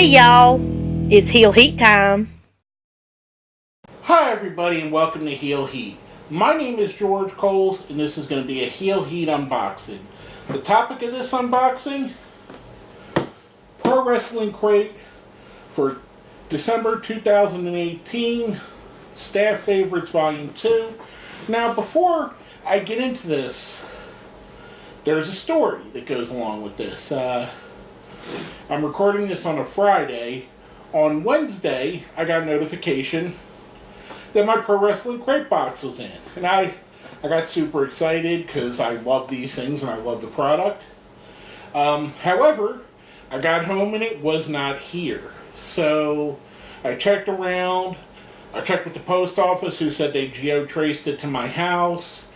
y'all, it's Heel Heat time. Hi everybody and welcome to Heel Heat. My name is George Coles and this is going to be a Heel Heat unboxing. The topic of this unboxing, Pro Wrestling Crate for December 2018, Staff Favorites Volume 2. Now before I get into this, there's a story that goes along with this. I'm recording this on a Friday. On Wednesday, I got a notification that my Pro Wrestling Crate box was in. And I got super excited because I love these things and I love the product. However, I got home and it was not here. So I checked around. I checked with the post office who said they geo-traced it to my house.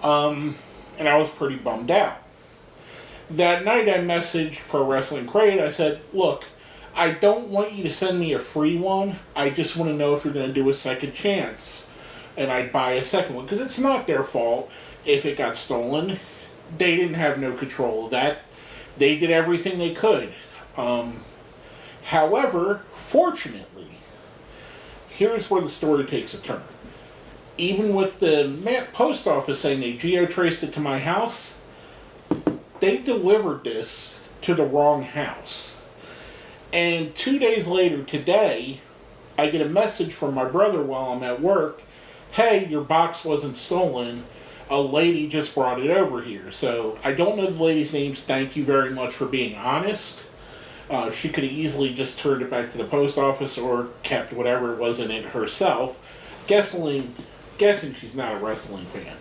And I was pretty bummed out. That night I messaged Pro Wrestling Crate. I said, look, I don't want you to send me a free one. I just want to know if you're going to do a second chance. And I'd buy a second one. Because it's not their fault if it got stolen. They didn't have no control of that. They did everything they could. However, fortunately, here's where the story takes a turn. Even with the post office saying they geo-traced it to my house, they delivered this to the wrong house. And 2 days later, today, I get a message from my brother while I'm at work. Hey, your box wasn't stolen. A lady just brought it over here. So, I don't know the lady's names. Thank you very much for being honest. She could have easily just turned it back to the post office or kept whatever it was in it herself. Guessing she's not a wrestling fan.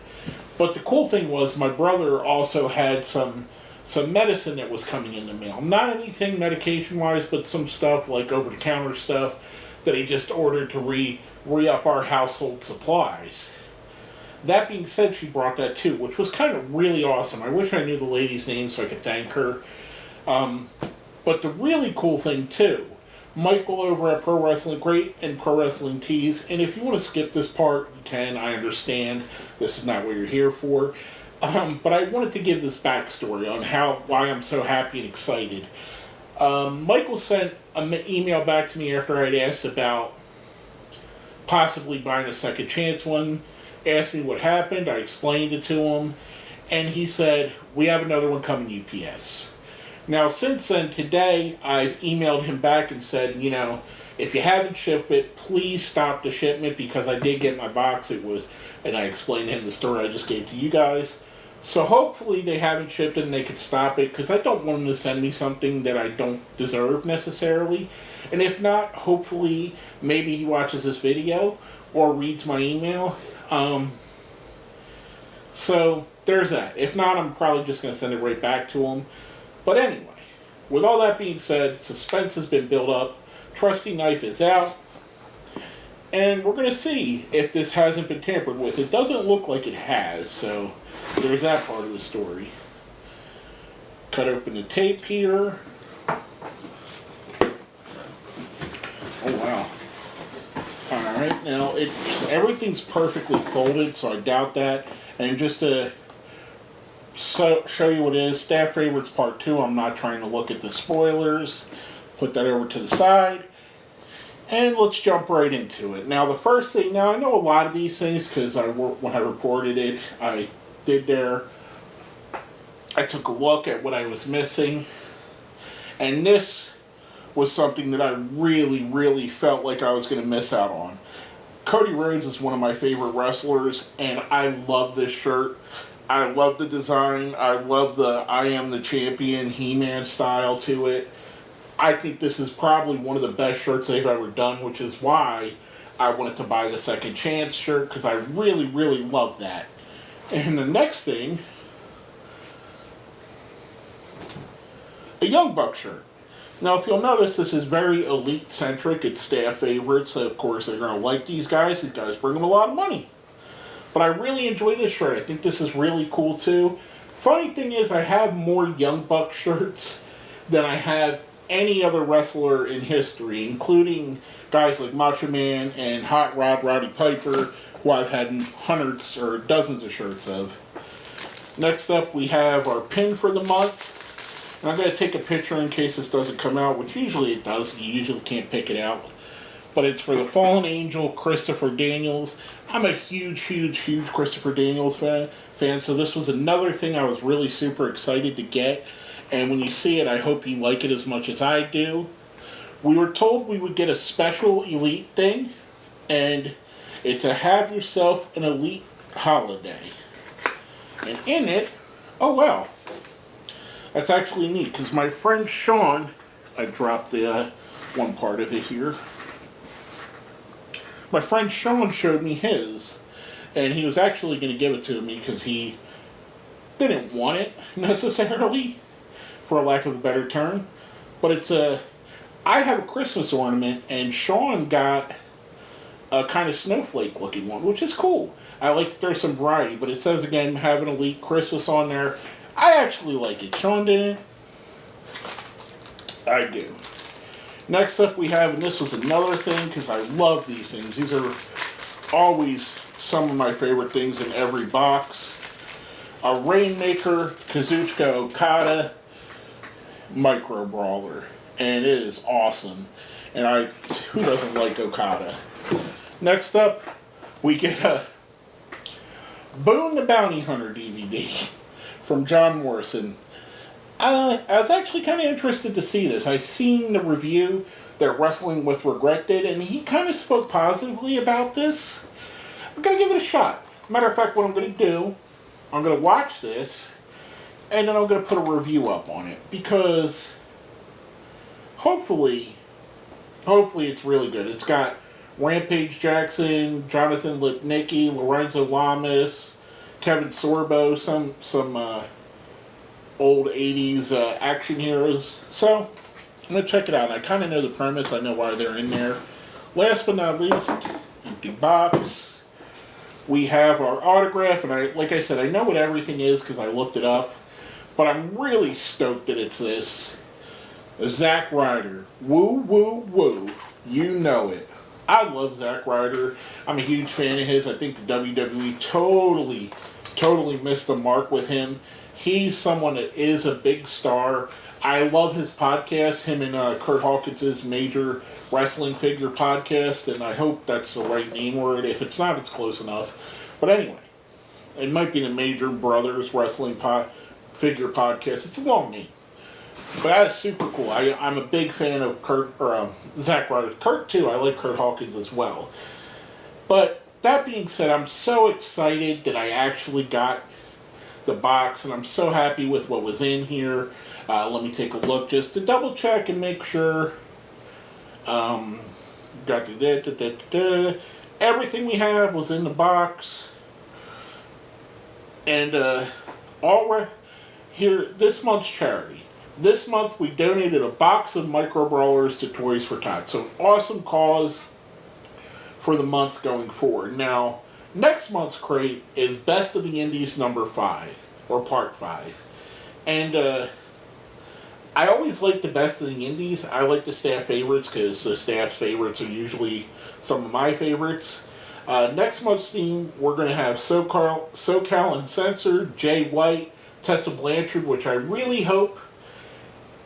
But the cool thing was my brother also had some medicine that was coming in the mail. Not anything medication-wise, but some stuff like over-the-counter stuff that he just ordered to re-up our household supplies. That being said, she brought that too, which was kind of really awesome. I wish I knew the lady's name so I could thank her. But the really cool thing too, Michael over at Pro Wrestling Crate and Pro Wrestling Tees, and if you want to skip this part, you can. I understand. This is not what you're here for. But I wanted to give this backstory on why I'm so happy and excited. Michael sent an email back to me after I'd asked about possibly buying a second chance one. Asked me what happened. I explained it to him. And he said, we have another one coming UPS. Now, since then, today, I've emailed him back and said, if you haven't shipped it, please stop the shipment because I did get my box. And I explained to him the story I just gave to you guys. So hopefully they haven't shipped it and they can stop it because I don't want them to send me something that I don't deserve necessarily. And if not, hopefully maybe he watches this video or reads my email. So there's that. If not, I'm probably just going to send it right back to him. But anyway, with all that being said, suspense has been built up. Trusty knife is out. And we're going to see if this hasn't been tampered with. It doesn't look like it has, so there's that part of the story. Cut open the tape here. Oh, wow. Alright, now everything's perfectly folded, so I doubt that. And just to show you what it is, Staff Favorites Part 2, I'm not trying to look at the spoilers. Put that over to the side. And let's jump right into it. Now the first thing, I know a lot of these things because when I reported it, I took a look at what I was missing. And this was something that I really, really felt like I was going to miss out on. Cody Rhodes is one of my favorite wrestlers, and I love this shirt. I love the design. I love the I Am the Champion He-Man style to it. I think this is probably one of the best shirts they've ever done, which is why I wanted to buy the second chance shirt, because I really, really love that. And the next thing, a Young Buck shirt. Now, if you'll notice, this is very elite-centric. It's Staff Favorites. So of course, they're going to like these guys. These guys bring them a lot of money. But I really enjoy this shirt. I think this is really cool, too. Funny thing is, I have more Young Buck shirts than I have any other wrestler in history, including guys like Macho Man and Hot Rod Roddy Piper, who I've had hundreds or dozens of shirts of. Next up, we have our pin for the month. And I'm going to take a picture in case this doesn't come out, which usually it does. You usually can't pick it out. But it's for the Fallen Angel, Christopher Daniels. I'm a huge Christopher Daniels fan, so this was another thing I was really super excited to get. And when you see it, I hope you like it as much as I do. We were told we would get a special Elite thing, and it's a Have Yourself an Elite holiday. And in it, oh wow, that's actually neat, because my friend Sean, I dropped the one part of it here. My friend Sean showed me his, and he was actually going to give it to me because he didn't want it necessarily, for lack of a better term. But it's I have a Christmas ornament, and Sean got a kind of snowflake looking one, which is cool. I like that there's some variety, but it says again, have an Elite Christmas on there. I actually like it. Sean didn't. I do. Next up we have, and this was another thing, because I love these things. These are always some of my favorite things in every box. A Rainmaker Kazuchika Okada Micro Brawler. And it is awesome. And who doesn't like Okada? Next up, we get a Boone the Bounty Hunter DVD from John Morrison. I was actually kind of interested to see this. I seen the review that Wrestling with Regret did, and he kind of spoke positively about this. I'm going to give it a shot. Matter of fact, what I'm going to do, I'm going to watch this, and then I'm going to put a review up on it, because hopefully it's really good. It's got Rampage Jackson, Jonathan Lipnicki, Lorenzo Lamas, Kevin Sorbo, some old 80s action heroes. So, I'm going to check it out. I kind of know the premise. I know why they're in there. Last but not least, empty box. We have our autograph, and like I said, I know what everything is because I looked it up. But I'm really stoked that it's this. Zack Ryder. Woo, woo, woo. You know it. I love Zack Ryder. I'm a huge fan of his. I think the WWE totally missed the mark with him. He's someone that is a big star. I love his podcast, him and Kurt Hawkins' Major Wrestling Figure podcast, and I hope that's the right name word. If it's not, it's close enough. But anyway, it might be the Major Brothers Wrestling Figure podcast. It's a long name. But that's super cool. I'm a big fan of Zack Ryder. Kurt, too. I like Kurt Hawkins as well. But that being said, I'm so excited that I actually got the box, and I'm so happy with what was in here. Let me take a look just to double check and make sure. Got everything we had was in the box. And all right here, this month's charity. This month we donated a box of Micro Brawlers to Toys for Tots. So awesome cause for the month going forward. Now, next month's crate is Best of the Indies number 5, or part 5. And I always like the Best of the Indies. I like the staff favorites because the staff's favorites are usually some of my favorites. Next month's theme, we're going to have SoCal Uncensored, Jay White, Tessa Blanchard, which I really hope.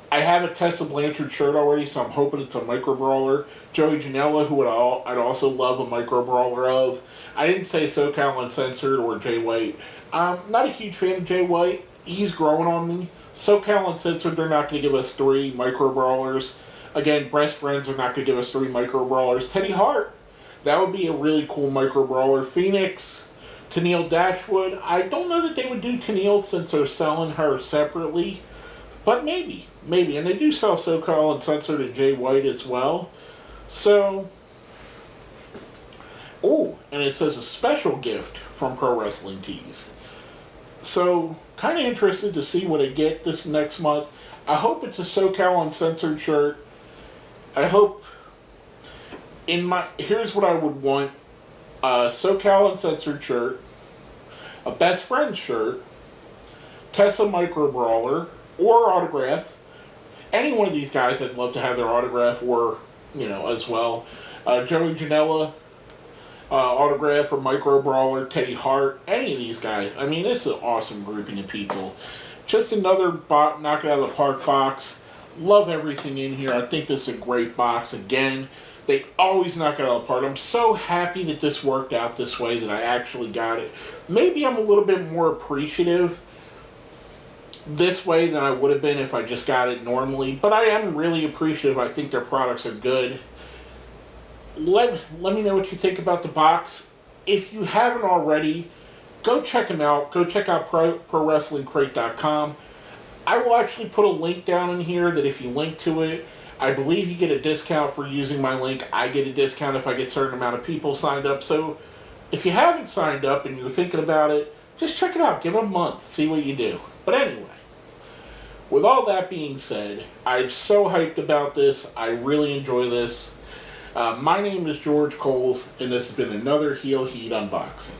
I have a Tessa Blanchard shirt already, so I'm hoping it's a Micro Brawler. Joey Janela, who I'd also love a Micro Brawler of. I didn't say SoCal Uncensored or Jay White. I'm not a huge fan of Jay White. He's growing on me. SoCal Uncensored, they're not going to give us 3 Micro Brawlers. Again, Breast Friends are not going to give us 3 Micro Brawlers. Teddy Hart, that would be a really cool Micro Brawler. Phoenix, Tennille Dashwood. I don't know that they would do Tennille since they're selling her separately. But maybe. And they do sell SoCal Uncensored and Jay White as well. So, oh, and it says a special gift from Pro Wrestling Tees. So, kind of interested to see what I get this next month. I hope it's a SoCal Uncensored shirt. I hope here's what I would want. A SoCal Uncensored shirt. A Best Friend shirt. Tessa Micro Brawler. Or autograph. Any one of these guys, I'd love to have their autograph, or, as well. Joey Janela, autograph, or Micro Brawler, Teddy Hart, any of these guys. I mean, this is an awesome grouping of people. just another knock it out of the park box. Love everything in here. I think this is a great box. Again, they always knock it out of the park. I'm so happy that this worked out this way, that I actually got it. Maybe I'm a little bit more appreciative this way than I would have been if I just got it normally, but I am really appreciative. I think their products are good. Let me know what you think about the box. If you haven't already, go check them out. Go check out ProWrestlingCrate.com. I will actually put a link down in here that if you link to it, I believe you get a discount for using my link. I get a discount if I get a certain amount of people signed up. So if you haven't signed up and you're thinking about it, just check it out. Give it a month. See what you do. But anyway, with all that being said, I'm so hyped about this. I really enjoy this. My name is George Coles, and this has been another Heel Heat unboxing.